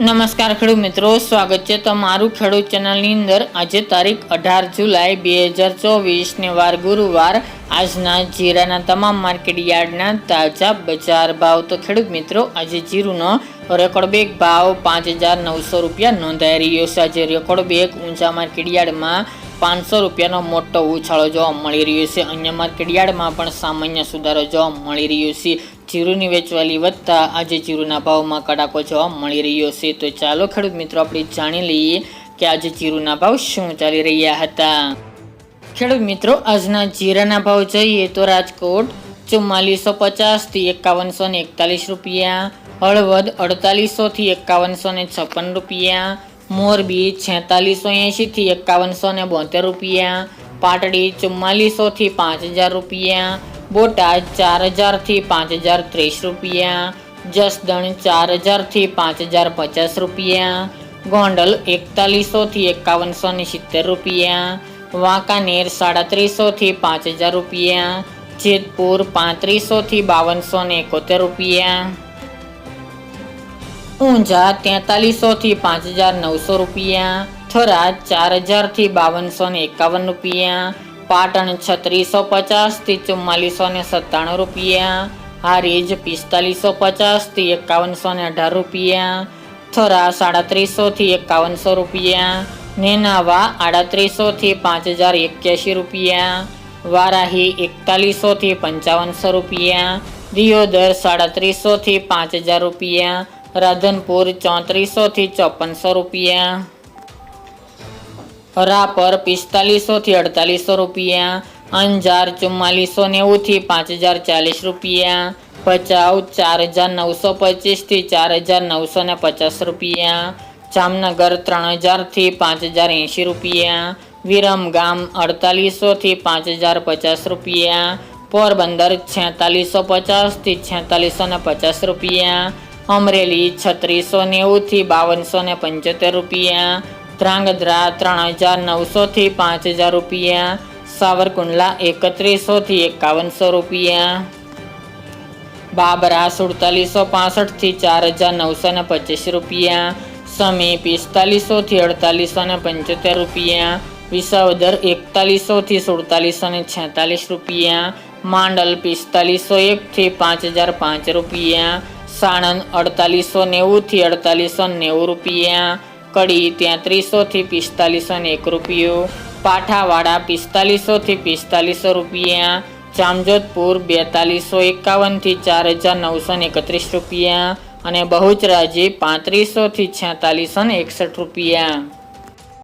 નમસ્કાર ખેડૂત મિત્રો, સ્વાગત છે તમારું ખેડૂત ચેનલની અંદર। આજે તારીખ 18 જુલાઈ 2024 ને વાર ગુરુવાર। આજના જીરાના તમામ માર્કેટ યાર્ડના તાજા બજાર ભાવ। તો ખેડૂત મિત્રો, આજે જીરુનો રેકોર્ડ બેગ ભાવ 5,900 રૂપિયા નોંધાઈ રહ્યો છે। આજે રેકોર્ડ બેગ ઊંચા માર્કેટ યાર્ડમાં 500 રૂપિયાનો મોટો ઉછાળો જોવા મળી રહ્યો છે। અન્ય માર્કેટ યાર્ડમાં પણ સામાન્ય સુધારો જોવા મળી રહ્યો છે। જીરુની વેચવાલી વધતા આજે જીરુના ભાવમાં કડાકો જોવા મળી રહ્યો છે। તો ચાલો ખેડૂત મિત્રો, આપણે જાણી લઈએ કે આજે જીરુના ભાવ શું ચાલી રહ્યા હતા। ખેડૂત મિત્રો, આજના જીરાના ભાવ જોઈએ તો રાજકોટ 4450 થી 5141 રૂપિયા, હળવદ 4800 થી 5156 રૂપિયા, મોરબી 4680 થી 5172 રૂપિયા, પાટડી 4400 થી 5000 રૂપિયા, બોટાદ 4000 થી 5030 રૂપિયા, જસદણ 4000 થી 5050 રૂપિયા, ગોંડલ 4100 થી 5170 રૂપિયા, વાંકાનેર 3700 થી 5000 રૂપિયા, જેતપુર 3500 થી 5271 રૂપિયા, ઊંઝા 4300 થી 5900 રૂપિયા, થરાદ 4000 થી 5251 રૂપિયા, પાટણ 3650 થી 4497 રૂપિયા, હારીજ 4550 થી 5118 રૂપિયા, થરા 3700 થી 5100 રૂપિયા, નેનાવા 3800 થી 5081 રૂપિયા, વારાહી 4100 થી 5500 રૂપિયા, દિયોદર 3700 થી 5000 રૂપિયા, રાધનપુર 3400 થી 5400 રૂપિયા, રાપર 4500 થી 4800 રૂપિયા, અંજાર 4490 થી 5040 રૂપિયા, ભચાઉ 4925 થી 4950 રૂપિયા, જામનગર 3000 થી 5080 રૂપિયા, વિરમગામ 4800 થી 5050 રૂપિયા, પોરબંદર 4650 થી 4650 રૂપિયા, અમરેલી 3690 થી 5275 રૂપિયા, ધ્રાંગધ્રા 3900 થી 5000 રૂપિયા, સાવરકુંડલા 3100 થી 5100 રૂપિયા, બાબરા 4765 થી 4925 રૂપિયા, સમી 4500 થી 4875 રૂપિયા, વિસાવદર 4100 થી 4746 રૂપિયા, માંડલ 4501 થી 5005 રૂપિયા, સાણંદ 4890 થી 4890 રૂપિયા, કડી 3300 થી 4501 રૂપિયો, પાઠાવાડા 4500 થી 4500 રૂપિયા, જામજોધપુર 4251 થી 4931 રૂપિયા અને બહુચરાજી 3500 થી 4661 રૂપિયા।